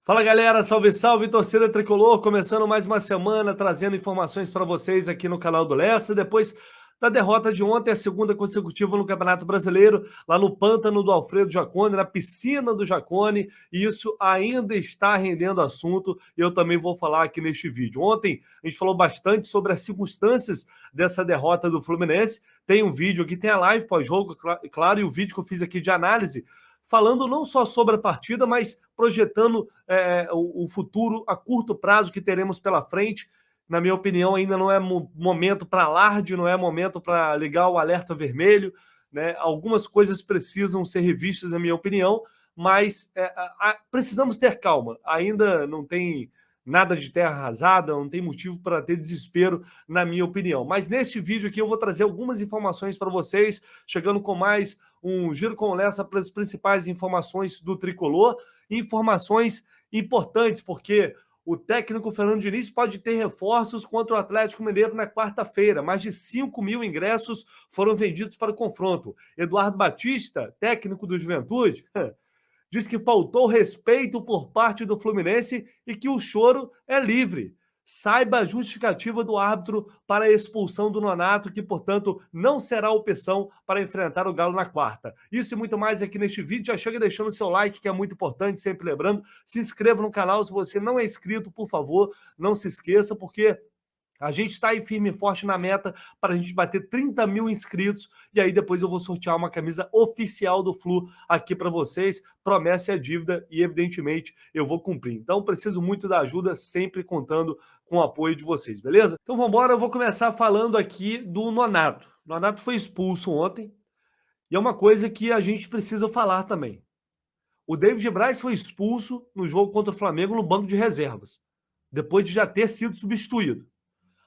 Fala galera, salve salve, torcida tricolor, começando mais uma semana, trazendo informações para vocês aqui no canal do Lessa, depois da derrota de ontem, a segunda consecutiva no Campeonato Brasileiro, lá no pântano do Alfredo Jaconi, na piscina do Jaconi, e isso ainda está rendendo assunto, e eu também vou falar aqui neste vídeo. Ontem a gente falou bastante sobre as circunstâncias dessa derrota do Fluminense, tem um vídeo aqui, tem a live pós-jogo, claro, e o vídeo que eu fiz aqui de análise, falando não só sobre a partida, mas projetando o futuro a curto prazo que teremos pela frente. Na minha opinião, ainda não é momento para alarde, não é momento para ligar o alerta vermelho, né? Algumas coisas precisam ser revistas, na minha opinião, mas precisamos ter calma. Ainda não tem nada de terra arrasada, não tem motivo para ter desespero, na minha opinião. Mas neste vídeo aqui eu vou trazer algumas informações para vocês, chegando com mais um Giro com o Lessa para as principais informações do Tricolor, informações importantes, porque o técnico Fernando Diniz pode ter reforços contra o Atlético Mineiro na quarta-feira. Mais de 5 mil ingressos foram vendidos para o confronto. Eduardo Batista, técnico do Juventude, diz que faltou respeito por parte do Fluminense e que o choro é livre. Saiba a justificativa do árbitro para a expulsão do Nonato, que, portanto, não será opção para enfrentar o Galo na quarta. Isso e muito mais aqui neste vídeo. Já chega deixando o seu like, que é muito importante, sempre lembrando. Se inscreva no canal, se você não é inscrito, por favor, não se esqueça, porque a gente está aí firme e forte na meta para a gente bater 30 mil inscritos e aí depois eu vou sortear uma camisa oficial do Flu aqui para vocês. Promessa é dívida e, evidentemente, eu vou cumprir. Então, preciso muito da ajuda, sempre contando com o apoio de vocês, beleza? Então, vamos embora. Eu vou começar falando aqui do Nonato. O Nonato foi expulso ontem e é uma coisa que a gente precisa falar também. O David Braz foi expulso no jogo contra o Flamengo no banco de reservas, depois de já ter sido substituído.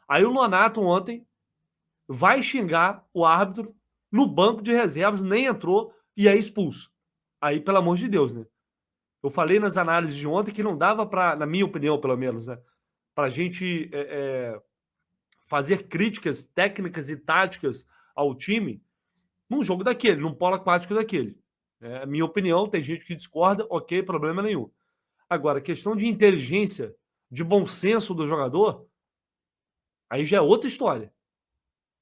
Aí o Nonato ontem vai xingar o árbitro no banco de reservas, nem entrou e é expulso. Aí, pelo amor de Deus, né? Eu falei nas análises de ontem que não dava para, na minha opinião, pelo menos, né, para a gente fazer críticas técnicas e táticas ao time num jogo daquele, num polo aquático daquele. É a minha opinião, tem gente que discorda, ok, problema nenhum. Agora, questão de inteligência, de bom senso do jogador, aí já é outra história.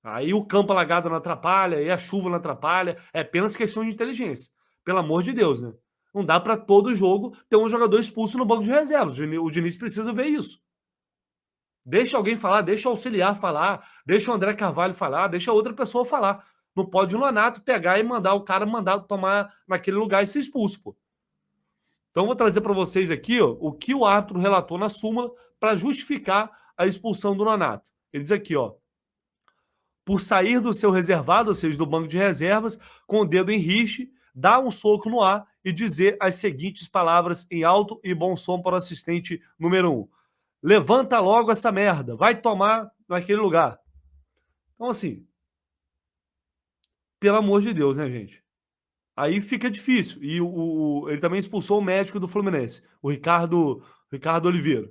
Aí o campo alagado não atrapalha, aí a chuva não atrapalha, é apenas questão de inteligência. Pelo amor de Deus, né? Não dá para todo jogo ter um jogador expulso no banco de reservas. O Diniz precisa ver isso. Deixa alguém falar, deixa o auxiliar falar, deixa o André Carvalho falar, deixa outra pessoa falar. Não pode o Nonato pegar e mandar o cara tomar naquele lugar e ser expulso, pô. Então, vou trazer para vocês aqui o que o árbitro relatou na súmula para justificar a expulsão do Nonato. Ele diz aqui, por sair do seu reservado, ou seja, do banco de reservas, com o dedo em rixe, dar um soco no ar e dizer as seguintes palavras em alto e bom som para o assistente número 1. Levanta logo essa merda, vai tomar naquele lugar. Então, assim, pelo amor de Deus, né, gente? Aí fica difícil. E ele também expulsou o médico do Fluminense, o Ricardo Oliveira.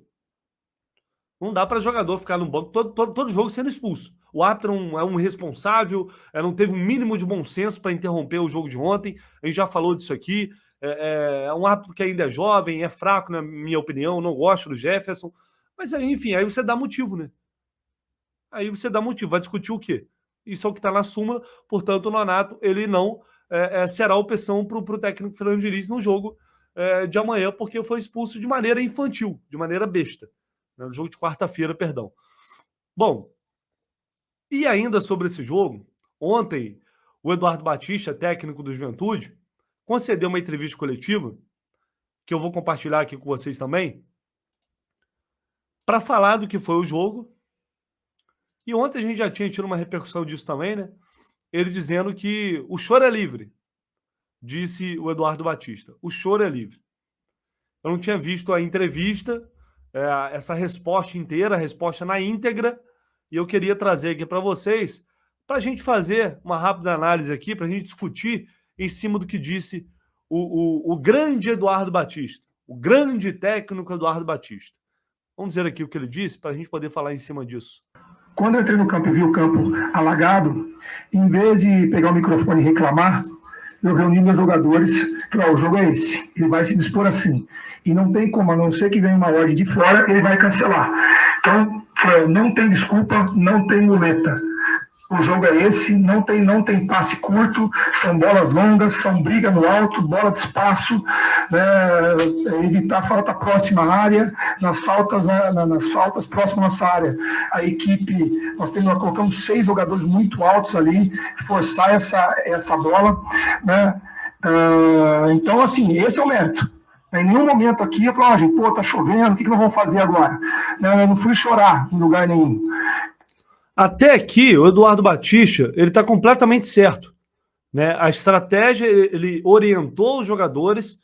Não dá para jogador ficar no banco todo jogo sendo expulso. O árbitro é um irresponsável, não teve um mínimo de bom senso para interromper o jogo de ontem. A gente já falou disso aqui. É um árbitro que ainda é jovem, é fraco, na minha opinião. Não gosto do Jefferson. Mas aí, enfim, aí você dá motivo, né? Aí você dá motivo. Vai discutir o quê? Isso é o que está na súmula. Portanto, o Nonato, ele não será opção para o técnico Fernando Diniz no jogo de amanhã, porque foi expulso de maneira infantil, de maneira besta. No jogo de quarta-feira, perdão. Bom, e ainda sobre esse jogo, ontem o Eduardo Batista, técnico do Juventude, concedeu uma entrevista coletiva, que eu vou compartilhar aqui com vocês também, para falar do que foi o jogo. E ontem a gente já tinha tido uma repercussão disso também, né? Ele dizendo que o choro é livre, disse o Eduardo Batista. O choro é livre. Eu não tinha visto a entrevista, essa resposta inteira, a resposta na íntegra, e eu queria trazer aqui para vocês, para a gente fazer uma rápida análise aqui, para a gente discutir em cima do que disse o grande Eduardo Batista, o grande técnico Eduardo Batista. Vamos dizer aqui o que ele disse, para a gente poder falar em cima disso. Quando eu entrei no campo e vi o campo alagado, em vez de pegar o microfone e reclamar, eu reuni meus jogadores, falei, o jogo é esse, ele vai se dispor assim. E não tem como, a não ser que venha uma ordem de fora, ele vai cancelar. Então, não tem desculpa, não tem muleta. O jogo é esse, não tem passe curto, são bolas longas, são briga no alto, bola de espaço, né, evitar falta próxima à área, nas faltas próximas à nossa área. A equipe, nós colocamos 6 jogadores muito altos ali, forçar essa bola, né? Então, assim, esse é o mérito. Em nenhum momento aqui eu falo, gente, tá chovendo, o que nós vamos fazer agora? Eu não fui chorar em lugar nenhum. Até aqui, o Eduardo Batista, ele está completamente certo, né? A estratégia, ele orientou os jogadores,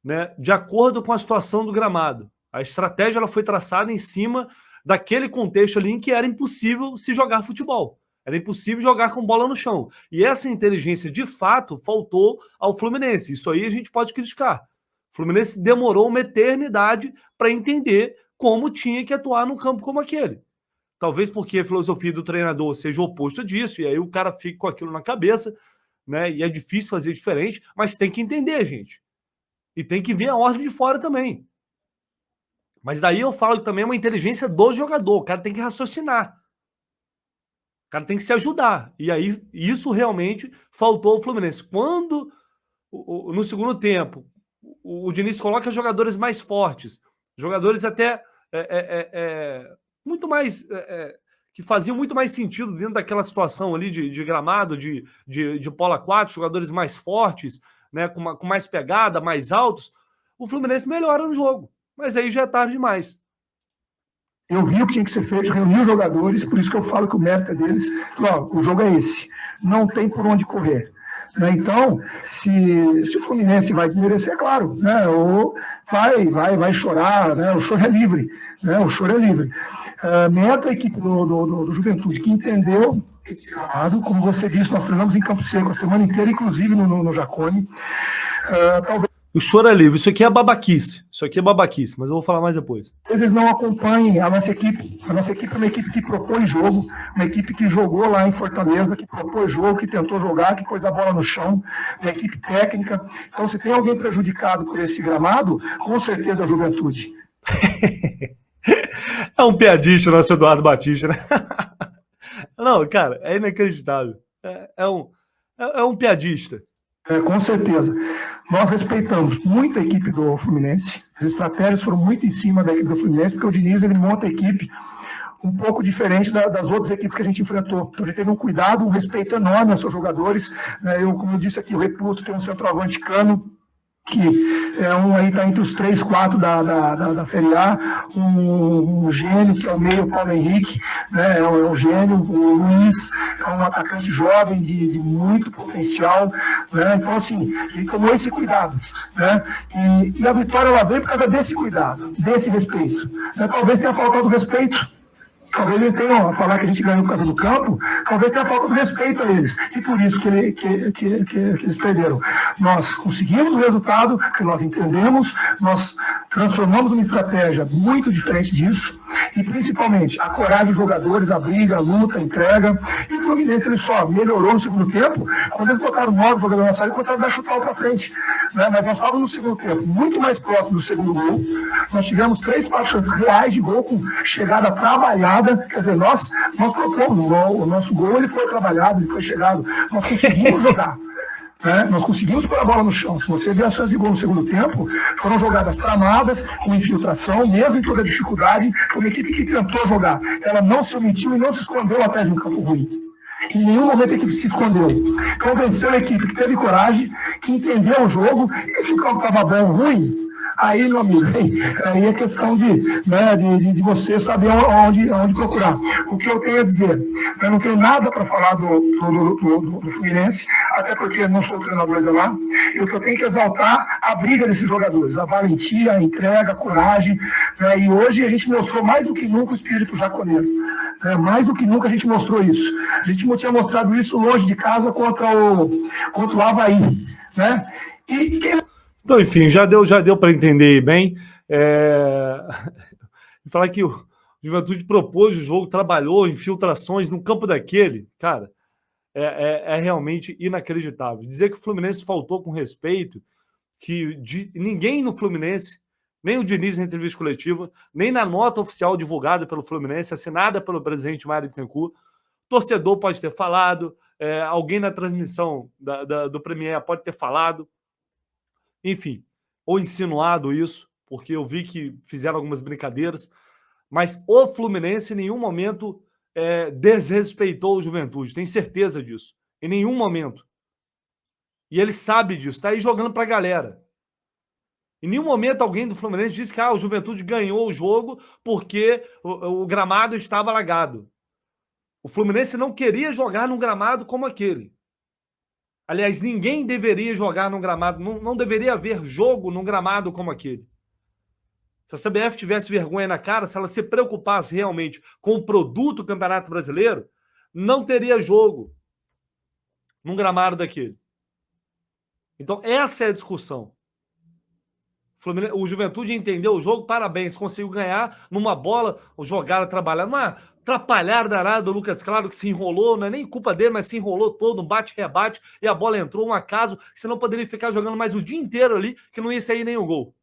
né, de acordo com a situação do gramado. A estratégia ela foi traçada em cima daquele contexto ali em que era impossível se jogar futebol. Era impossível jogar com bola no chão. E essa inteligência, de fato, faltou ao Fluminense. Isso aí a gente pode criticar. O Fluminense demorou uma eternidade para entender como tinha que atuar num campo como aquele. Talvez porque a filosofia do treinador seja o oposto disso, e aí o cara fica com aquilo na cabeça, né? E é difícil fazer diferente, mas tem que entender, gente. E tem que ver a ordem de fora também. Mas daí eu falo que também é uma inteligência do jogador. O cara tem que raciocinar. O cara tem que se ajudar. E aí isso realmente faltou ao Fluminense. Quando, no segundo tempo, o Diniz coloca jogadores mais fortes, jogadores até muito mais que faziam muito mais sentido dentro daquela situação ali de gramado, de polo aquático, jogadores mais fortes, né, com mais pegada, mais altos, o Fluminense melhora no jogo. Mas aí já é tarde demais. Eu vi o que tinha que ser feito, reuni os jogadores, por isso que eu falo que o mérito é deles. O jogo é esse, não tem por onde correr. Né? Então, se o Fluminense vai desmerecer, é claro, né? Ou vai chorar, né? O choro é livre. Né? O choro é livre. Mérito a equipe do Juventude, que entendeu esse lado, como você disse, nós treinamos em Campo Seco a semana inteira, inclusive no Jacone. Talvez o choro é livre. Isso aqui é babaquice. Isso aqui é babaquice, mas eu vou falar mais depois. Eles não acompanhem a nossa equipe. A nossa equipe é uma equipe que propõe jogo, uma equipe que jogou lá em Fortaleza, que propôs jogo, que tentou jogar, que pôs a bola no chão, uma equipe técnica. Então, se tem alguém prejudicado por esse gramado, com certeza é a Juventude. É um piadista, nosso Eduardo Batista, né? Não, cara, é inacreditável. É um piadista. Com certeza. Nós respeitamos muito a equipe do Fluminense. As estratégias foram muito em cima da equipe do Fluminense, porque o Diniz ele monta a equipe um pouco diferente das outras equipes que a gente enfrentou. Então ele teve um cuidado, um respeito enorme aos seus jogadores. Como eu disse aqui, o Reputo tem um centroavante Cano, que é aí está entre os 3, 4 da Série A, um gênio, que é o meio Paulo Henrique, né, é um gênio, o Luiz é um atacante jovem de muito potencial, né, então assim, ele tomou esse cuidado, né, e a vitória ela veio por causa desse cuidado, desse respeito, né, talvez tenha faltado respeito. Talvez eles tenham a falar que a gente ganhou por causa do campo, talvez tenha falta de respeito a eles. E por isso que eles perderam. Nós conseguimos o resultado, que nós entendemos, nós transformamos uma estratégia muito diferente disso, e principalmente a coragem dos jogadores, a briga, a luta, a entrega. E o Fluminense ele só melhorou no segundo tempo, quando eles botaram 9 jogadores na saída e começaram a dar chutão para frente. Né? Mas nós estávamos no segundo tempo muito mais próximo do segundo gol. Nós tivemos 3 faixas reais de gol com chegada trabalhada. Quer dizer, nós propomos, o nosso gol ele foi trabalhado, ele foi chegado, nós conseguimos jogar. Né? Nós conseguimos pôr a bola no chão. Se você ver as chances de gol no segundo tempo, foram jogadas tramadas, com infiltração, mesmo em toda a dificuldade, foi uma equipe que tentou jogar. Ela não se omitiu e não se escondeu atrás de um campo ruim. Em nenhum momento a equipe se escondeu. Então venceu a equipe que teve coragem, que entendeu o jogo, e se o campo estava bom ou ruim, aí, meu amigo, aí é questão de você saber onde procurar. O que eu tenho a dizer, eu não tenho nada para falar do Fluminense, até porque eu não sou treinador de lá, e o que eu tenho que exaltar a briga desses jogadores, a valentia, a entrega, a coragem, né? E hoje a gente mostrou mais do que nunca o espírito jaconeiro. Mais do que nunca a gente mostrou isso. A gente não tinha mostrado isso longe de casa contra o Avaí. Né? Então, enfim, já deu para entender bem. Falar que o Juventude propôs o jogo, trabalhou, infiltrações no campo daquele, cara, é realmente inacreditável. Dizer que o Fluminense faltou com respeito, que ninguém no Fluminense Nem o Diniz na entrevista coletiva, nem na nota oficial divulgada pelo Fluminense, assinada pelo presidente Mário Bittencourt. Torcedor pode ter falado, alguém na transmissão do Premier pode ter falado, enfim, ou insinuado isso, porque eu vi que fizeram algumas brincadeiras, mas o Fluminense em nenhum momento desrespeitou o Juventude, tenho certeza disso, em nenhum momento. E ele sabe disso, está aí jogando para a galera. Em nenhum momento alguém do Fluminense disse que o Juventude ganhou o jogo porque o gramado estava alagado. O Fluminense não queria jogar num gramado como aquele. Aliás, ninguém deveria jogar num gramado, não deveria haver jogo num gramado como aquele. Se a CBF tivesse vergonha na cara, se ela se preocupasse realmente com o produto do Campeonato Brasileiro, não teria jogo num gramado daquele. Então, essa é a discussão. O Juventude entendeu o jogo, parabéns, conseguiu ganhar numa bola, jogaram, trabalharam, uma atrapalhada danada do Lucas Claro, que se enrolou, não é nem culpa dele, mas se enrolou todo, um bate-rebate, e a bola entrou, um acaso, que você não poderia ficar jogando mais o dia inteiro ali, que não ia sair nenhum gol.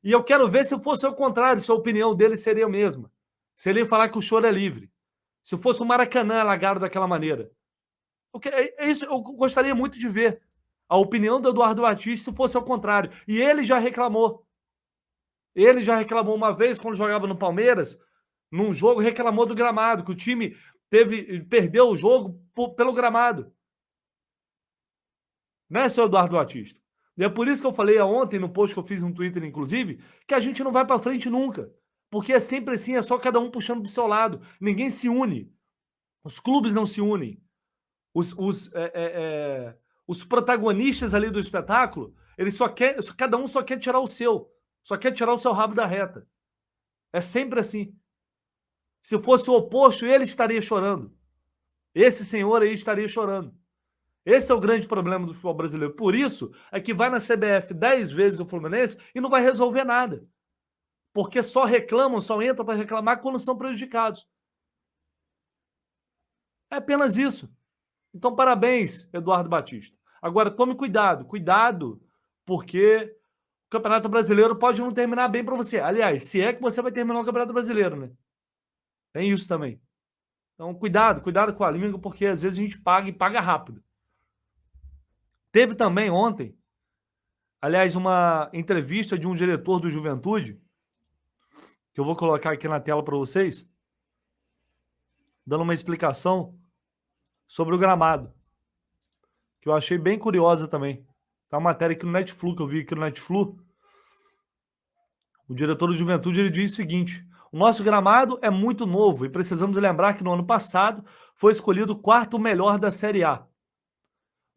E eu quero ver se fosse o contrário, se a opinião dele seria a mesma. Se ele ia falar que o choro é livre. Se fosse o Maracanã alagado daquela maneira. Isso eu gostaria muito de ver. A opinião do Eduardo Batista se fosse ao contrário. E ele já reclamou. Ele já reclamou uma vez, quando jogava no Palmeiras, num jogo, reclamou do gramado, que o time perdeu o jogo pelo gramado. Não é, senhor Eduardo Batista? E é por isso que eu falei ontem, no post que eu fiz no Twitter, inclusive, que a gente não vai para frente nunca. Porque é sempre assim, é só cada um puxando para o seu lado. Ninguém se une. Os clubes não se unem. Os protagonistas ali do espetáculo, cada um só quer tirar o seu. Só quer tirar o seu rabo da reta. É sempre assim. Se fosse o oposto, ele estaria chorando. Esse senhor aí estaria chorando. Esse é o grande problema do futebol brasileiro. Por isso é que vai na CBF 10 vezes o Fluminense e não vai resolver nada. Porque só reclamam, só entram para reclamar quando são prejudicados. É apenas isso. Então, parabéns, Eduardo Batista. Agora, tome cuidado. Cuidado, porque o Campeonato Brasileiro pode não terminar bem para você. Aliás, se é que você vai terminar o Campeonato Brasileiro, né? Tem isso também. Então, cuidado com a língua, porque às vezes a gente paga e paga rápido. Teve também ontem, aliás, uma entrevista de um diretor do Juventude, que eu vou colocar aqui na tela para vocês, dando uma explicação sobre o gramado, que eu achei bem curiosa também. Tá uma matéria aqui no Netflix, que eu vi aqui no Netflix. O diretor do Juventude, ele diz o seguinte: o nosso gramado é muito novo e precisamos lembrar que no ano passado foi escolhido o quarto melhor da Série A.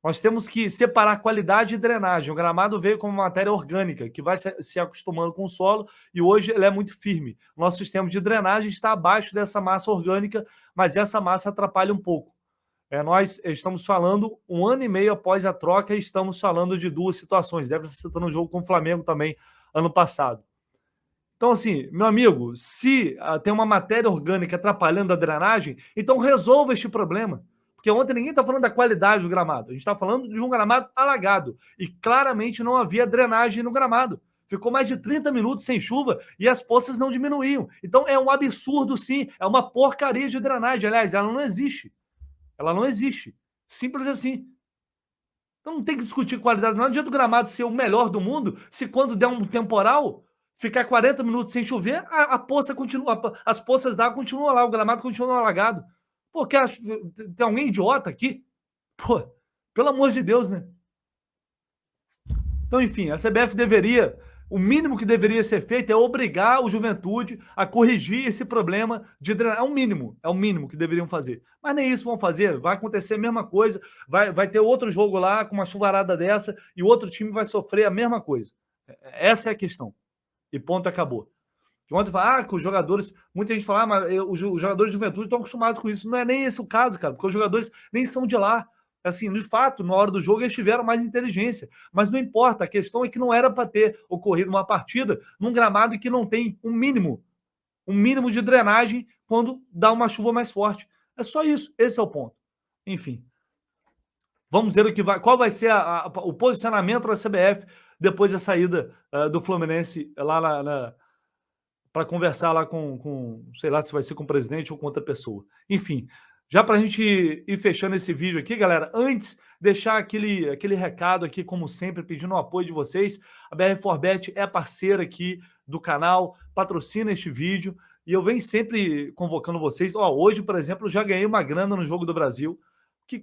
Nós temos que separar qualidade e drenagem. O gramado veio como matéria orgânica, que vai se acostumando com o solo, e hoje ele é muito firme. O nosso sistema de drenagem está abaixo dessa massa orgânica, mas essa massa atrapalha um pouco. Nós estamos falando 1 ano e meio após a troca e estamos falando de duas situações. Deve estar citando um jogo com o Flamengo também, ano passado. Então, assim, meu amigo, se tem uma matéria orgânica atrapalhando a drenagem, então resolva este problema. Porque ontem ninguém está falando da qualidade do gramado. A gente está falando de um gramado alagado. E claramente não havia drenagem no gramado. Ficou mais de 30 minutos sem chuva e as poças não diminuíam. Então é um absurdo, sim. É uma porcaria de drenagem. Aliás, ela não existe. Ela não existe. Simples assim. Então não tem que discutir qualidade. Não adianta o gramado ser o melhor do mundo se quando der um temporal, ficar 40 minutos sem chover, a poça continua, as poças d'água continuam lá, o gramado continua alagado. Pô, tem alguém idiota aqui? Pô, pelo amor de Deus, né? Então, enfim, a CBF o mínimo que deveria ser feito é obrigar o Juventude a corrigir esse problema de drenagem. É o mínimo que deveriam fazer. Mas nem isso vão fazer, vai acontecer a mesma coisa, vai ter outro jogo lá com uma chuvarada dessa e o outro time vai sofrer a mesma coisa. Essa é a questão. E ponto, acabou. Ontem fala, que os jogadores, muita gente fala, mas os jogadores de Juventude estão acostumados com isso. Não é nem esse o caso, cara, porque os jogadores nem são de lá. Assim, de fato, na hora do jogo eles tiveram mais inteligência, mas não importa, a questão é que não era para ter ocorrido uma partida num gramado que não tem um mínimo de drenagem quando dá uma chuva mais forte. É só isso, esse é o ponto. Enfim, vamos ver qual vai ser o posicionamento da CBF depois da saída do Fluminense lá para conversar lá sei lá se vai ser com o presidente ou com outra pessoa. Enfim, já para a gente ir fechando esse vídeo aqui, galera, antes, deixar aquele recado aqui, como sempre, pedindo o apoio de vocês. A BR4Bet é parceira aqui do canal, patrocina este vídeo, e eu venho sempre convocando vocês. Hoje, por exemplo, já ganhei uma grana no Jogo do Brasil.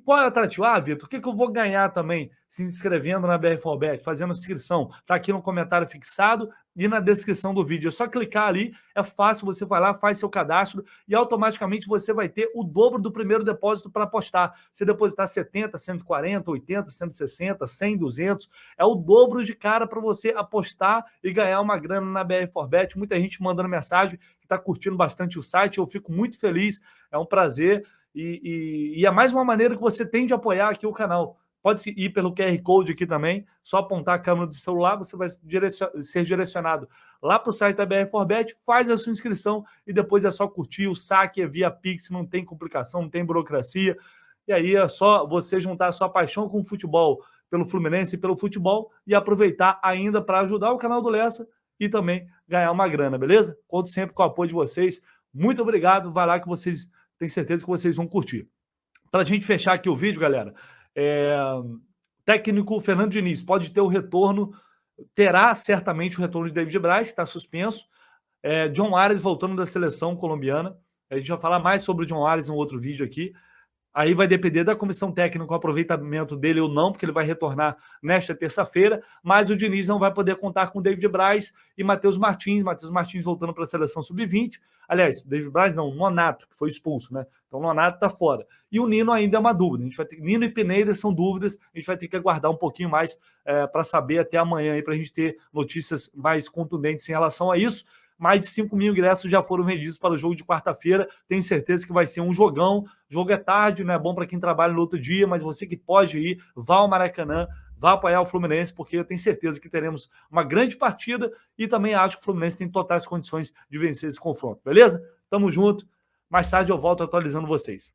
Qual é o atrativo? Vitor, o que eu vou ganhar também se inscrevendo na BR4Bet, fazendo inscrição? Está aqui no comentário fixado e na descrição do vídeo. É só clicar ali, é fácil, você vai lá, faz seu cadastro e automaticamente você vai ter o dobro do primeiro depósito para apostar. Se depositar 70, 140, 80, 160, 100, 200, é o dobro de cara para você apostar e ganhar uma grana na BR4Bet. Muita gente mandando mensagem que está curtindo bastante o site, eu fico muito feliz, é um prazer. E é mais uma maneira que você tem de apoiar aqui o canal. Pode ir pelo QR Code aqui também, só apontar a câmera do celular, você vai ser direcionado lá para o site da BR4Bet, faz a sua inscrição e depois é só curtir. O saque é via Pix, não tem complicação, não tem burocracia. E aí é só você juntar a sua paixão com o futebol, pelo Fluminense e pelo futebol, e aproveitar ainda para ajudar o canal do Lessa e também ganhar uma grana, beleza? Conto sempre com o apoio de vocês. Muito obrigado, vai lá que vocês... Tenho certeza que vocês vão curtir. Para a gente fechar aqui o vídeo, galera, técnico Fernando Diniz pode ter o retorno, terá certamente o retorno de David Braz, que está suspenso. John Ares voltando da seleção colombiana. A gente vai falar mais sobre o John Ares em outro vídeo aqui. Aí vai depender da comissão técnica o aproveitamento dele ou não, porque ele vai retornar nesta terça-feira, mas o Diniz não vai poder contar com o David Braz e Matheus Martins. Matheus Martins voltando para a seleção sub-20. Aliás, David Braz não, Nonato, que foi expulso, né? Então o Nonato está fora. E o Nino ainda é uma dúvida. A gente vai ter, Nino e Pineda são dúvidas, a gente vai ter que aguardar um pouquinho mais para saber até amanhã, para a gente ter notícias mais contundentes em relação a isso. Mais de 5 mil ingressos já foram vendidos para o jogo de quarta-feira. Tenho certeza que vai ser um jogão. O jogo é tarde, não é bom para quem trabalha no outro dia, mas você que pode ir, vá ao Maracanã, vá apoiar o Fluminense, porque eu tenho certeza que teremos uma grande partida e também acho que o Fluminense tem totais condições de vencer esse confronto, beleza? Tamo junto. Mais tarde eu volto atualizando vocês.